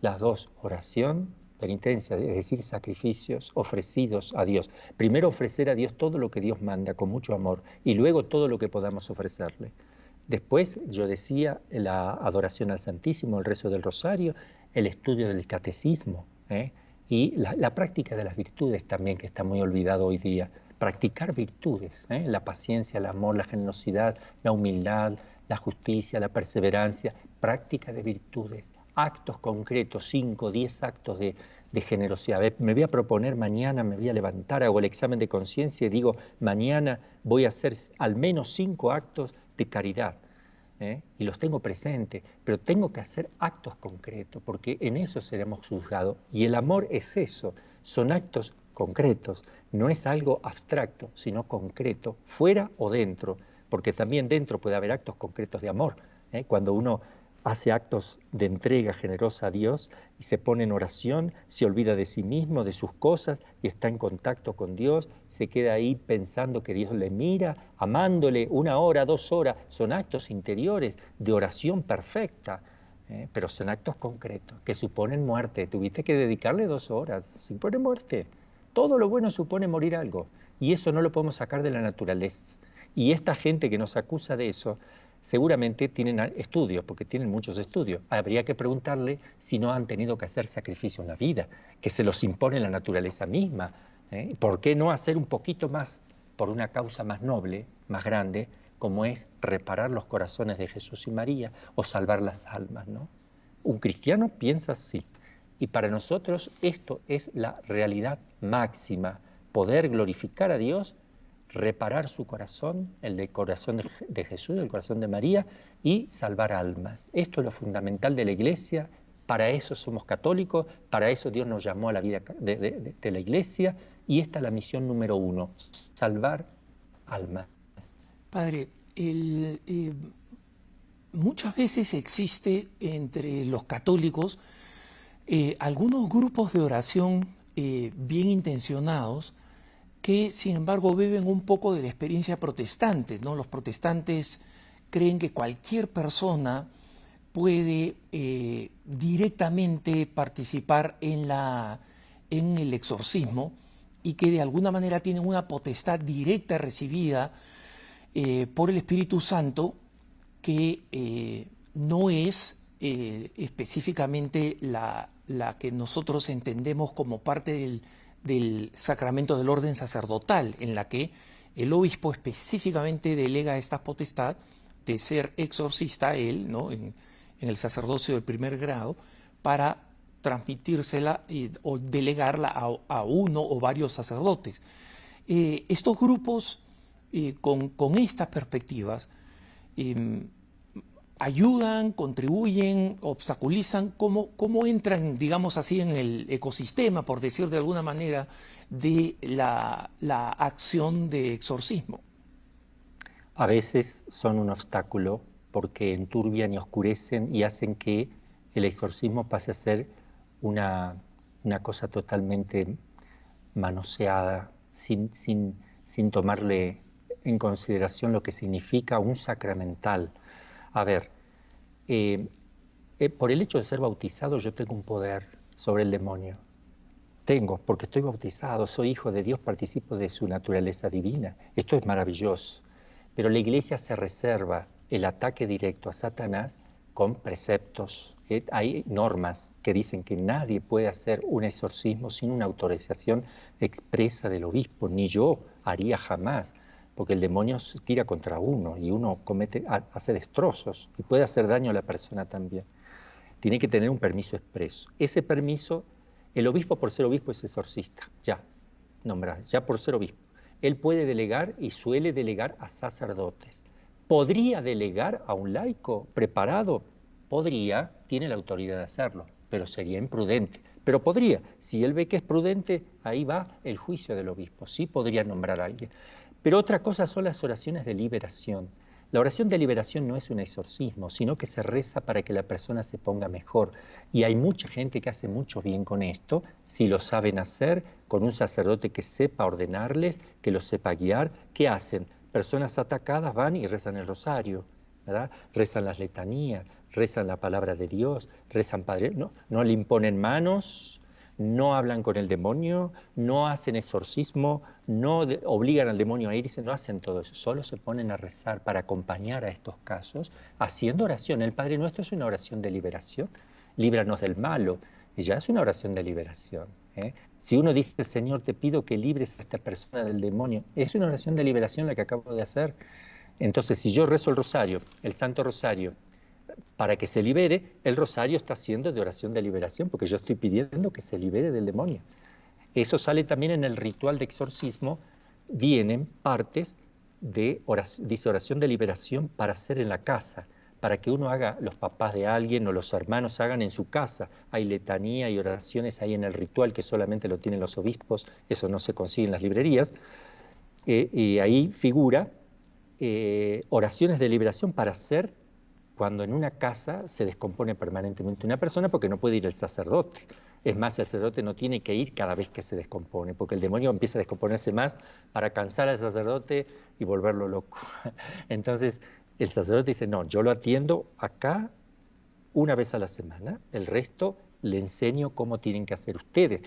Las dos, oración, penitencia, es decir, sacrificios ofrecidos a Dios. Primero ofrecer a Dios todo lo que Dios manda con mucho amor y luego todo lo que podamos ofrecerle. Después, yo decía, la adoración al Santísimo, el rezo del Rosario, el estudio del catecismo, y la práctica de las virtudes también, que está muy olvidado hoy día. Practicar virtudes, la paciencia, el amor, la generosidad, la humildad, la justicia, la perseverancia, práctica de virtudes, actos concretos, 5, 10 actos de generosidad. Me voy a proponer mañana, me voy a levantar, hago el examen de conciencia y digo, mañana voy a hacer al menos 5 actos de caridad. Y los tengo presentes, pero tengo que hacer actos concretos, porque en eso seremos juzgados. Y el amor es eso, son actos concretos, no es algo abstracto, sino concreto, fuera o dentro, porque también dentro puede haber actos concretos de amor. Cuando uno hace actos de entrega generosa a Dios y se pone en oración, se olvida de sí mismo, de sus cosas y está en contacto con Dios, se queda ahí pensando que Dios le mira, amándole 1 hora, 2 horas, son actos interiores de oración perfecta, pero son actos concretos que suponen muerte. Tuviste que dedicarle 2 horas, supone muerte. Todo lo bueno supone morir algo y eso no lo podemos sacar de la naturaleza. Y esta gente que nos acusa de eso, seguramente tienen estudios, porque tienen muchos estudios. Habría que preguntarle si no han tenido que hacer sacrificio en la vida, que se los impone la naturaleza misma. ¿Por qué no hacer un poquito más por una causa más noble, más grande, como es reparar los corazones de Jesús y María o salvar las almas, ¿no? Un cristiano piensa así. Y para nosotros esto es la realidad máxima, poder glorificar a Dios, reparar su corazón, el del corazón de Jesús, el corazón de María, y salvar almas. Esto es lo fundamental de la Iglesia, para eso somos católicos, para eso Dios nos llamó a la vida de la Iglesia, y esta es la misión número 1, salvar almas. Padre, muchas veces existe entre los católicos algunos grupos de oración bien intencionados, que sin embargo beben un poco de la experiencia protestante, ¿no? Los protestantes creen que cualquier persona puede directamente participar en el exorcismo y que de alguna manera tienen una potestad directa recibida por el Espíritu Santo, que no es específicamente la que nosotros entendemos como parte del sacramento del orden sacerdotal, en la que el obispo específicamente delega esta potestad de ser exorcista, él, ¿no?, en el sacerdocio del primer grado, para transmitírsela o delegarla a uno o varios sacerdotes. Estos grupos con estas perspectivas ayudan, contribuyen, obstaculizan, ¿cómo entran, digamos así, en el ecosistema, por decir de alguna manera, de la acción de exorcismo? A veces son un obstáculo porque enturbian y oscurecen y hacen que el exorcismo pase a ser una cosa totalmente manoseada, sin tomarle en consideración lo que significa un sacramental. A ver, por el hecho de ser bautizado yo tengo un poder sobre el demonio. Tengo, porque estoy bautizado, soy hijo de Dios, participo de su naturaleza divina. Esto es maravilloso. Pero la Iglesia se reserva el ataque directo a Satanás con preceptos. Hay normas que dicen que nadie puede hacer un exorcismo sin una autorización expresa del obispo, ni yo haría jamás, porque el demonio se tira contra uno y uno hace destrozos y puede hacer daño a la persona también. Tiene que tener un permiso expreso. Ese permiso, el obispo por ser obispo es exorcista, ya por ser obispo. Él puede delegar y suele delegar a sacerdotes. ¿Podría delegar a un laico preparado? Podría, tiene la autoridad de hacerlo, pero sería imprudente. Pero podría, si él ve que es prudente, ahí va el juicio del obispo. Sí podría nombrar a alguien. Pero otra cosa son las oraciones de liberación. La oración de liberación no es un exorcismo, sino que se reza para que la persona se ponga mejor. Y hay mucha gente que hace mucho bien con esto, si lo saben hacer, con un sacerdote que sepa ordenarles, que los sepa guiar. ¿Qué hacen? Personas atacadas van y rezan el rosario, ¿verdad? Rezan las letanías, rezan la palabra de Dios, rezan Padre. No le imponen manos, no hablan con el demonio, no hacen exorcismo, no obligan al demonio a irse, no hacen todo eso, solo se ponen a rezar para acompañar a estos casos, haciendo oración. El Padre Nuestro es una oración de liberación, líbranos del malo, y ya es una oración de liberación. Si uno dice, Señor, te pido que libres a esta persona del demonio, es una oración de liberación la que acabo de hacer. Entonces, si yo rezo el rosario, el Santo Rosario, para que se libere, el rosario está siendo de oración de liberación, porque yo estoy pidiendo que se libere del demonio. Eso sale también en el ritual de exorcismo, vienen partes de oración de liberación para hacer en la casa, para que uno haga, los papás de alguien o los hermanos hagan en su casa. Hay letanía y oraciones ahí en el ritual que solamente lo tienen los obispos, eso no se consigue en las librerías, y ahí figura oraciones de liberación para hacer cuando en una casa se descompone permanentemente una persona porque no puede ir el sacerdote. Es más, el sacerdote no tiene que ir cada vez que se descompone, porque el demonio empieza a descomponerse más para cansar al sacerdote y volverlo loco. Entonces, el sacerdote dice, no, yo lo atiendo acá una vez a la semana, el resto le enseño cómo tienen que hacer ustedes.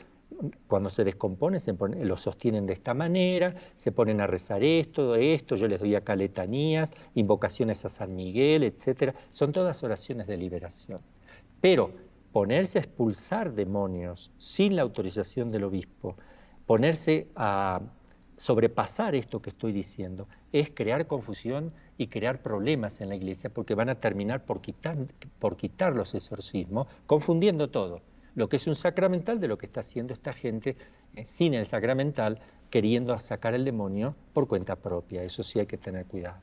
Cuando se descompone, lo sostienen de esta manera, se ponen a rezar esto, yo les doy acá letanías, invocaciones a San Miguel, etc. Son todas oraciones de liberación. Pero ponerse a expulsar demonios sin la autorización del obispo, ponerse a sobrepasar esto que estoy diciendo, es crear confusión y crear problemas en la Iglesia, porque van a terminar por quitar los exorcismos, confundiendo todo. Lo que es un sacramental de lo que está haciendo esta gente sin el sacramental, queriendo sacar el demonio por cuenta propia. Eso sí hay que tener cuidado.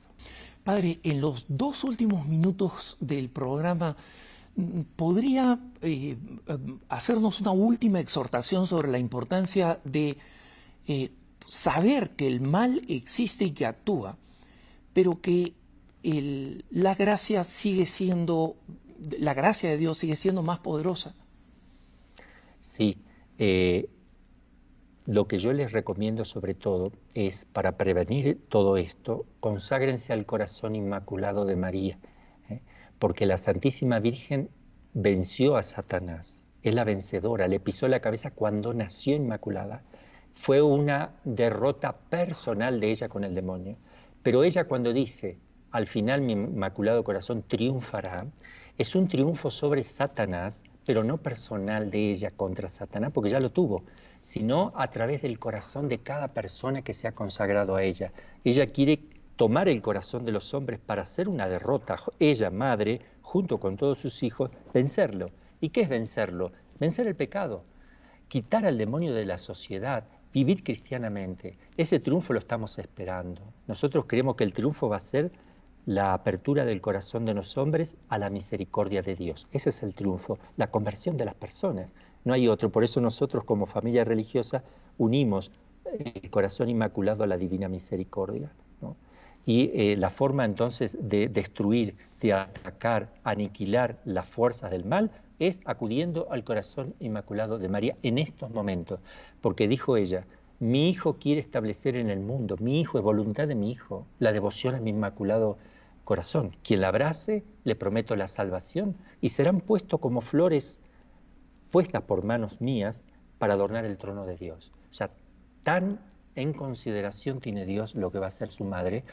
Padre, en los 2 últimos minutos del programa, ¿podría hacernos una última exhortación sobre la importancia de saber que el mal existe y que actúa, pero que la gracia de Dios sigue siendo más poderosa? Sí, lo que yo les recomiendo sobre todo es, para prevenir todo esto, conságrense al corazón inmaculado de María, porque la Santísima Virgen venció a Satanás, es la vencedora, le pisó la cabeza cuando nació inmaculada. Fue una derrota personal de ella con el demonio, pero ella cuando dice, al final mi inmaculado corazón triunfará, es un triunfo sobre Satanás, pero no personal de ella contra Satanás, porque ya lo tuvo, sino a través del corazón de cada persona que se ha consagrado a ella. Ella quiere tomar el corazón de los hombres para hacer una derrota, ella, madre, junto con todos sus hijos, vencerlo. ¿Y qué es vencerlo? Vencer el pecado, quitar al demonio de la sociedad, vivir cristianamente. Ese triunfo lo estamos esperando. Nosotros creemos que el triunfo va a ser la apertura del corazón de los hombres a la misericordia de Dios. Ese es el triunfo, la conversión de las personas. No hay otro. Por eso nosotros como familia religiosa unimos el corazón inmaculado a la divina misericordia, ¿no? Y la forma entonces de destruir, de atacar, aniquilar las fuerzas del mal es acudiendo al corazón inmaculado de María en estos momentos. Porque dijo ella, mi hijo quiere establecer en el mundo, mi hijo es voluntad de mi hijo, la devoción a mi inmaculado corazón. Quien la abrace, le prometo la salvación y serán puestos como flores puestas por manos mías para adornar el trono de Dios. O sea, tan en consideración tiene Dios lo que va a ser su madre.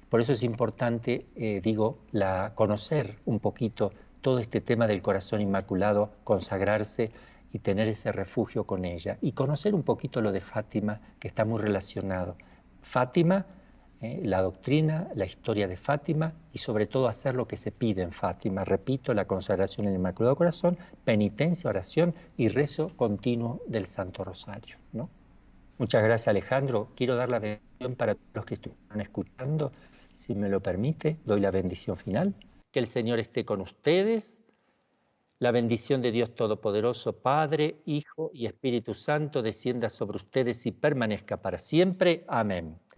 Por eso es importante, conocer un poquito todo este tema del corazón inmaculado, consagrarse y tener ese refugio con ella. Y conocer un poquito lo de Fátima, que está muy relacionado. Fátima, la doctrina, la historia de Fátima y sobre todo hacer lo que se pide en Fátima. Repito, la consagración al Inmaculado Corazón, penitencia, oración y rezo continuo del Santo Rosario, ¿no? Muchas gracias, Alejandro. Quiero dar la bendición para todos los que estuvieron escuchando. Si me lo permite, doy la bendición final. Que el Señor esté con ustedes. La bendición de Dios Todopoderoso, Padre, Hijo y Espíritu Santo, descienda sobre ustedes y permanezca para siempre. Amén.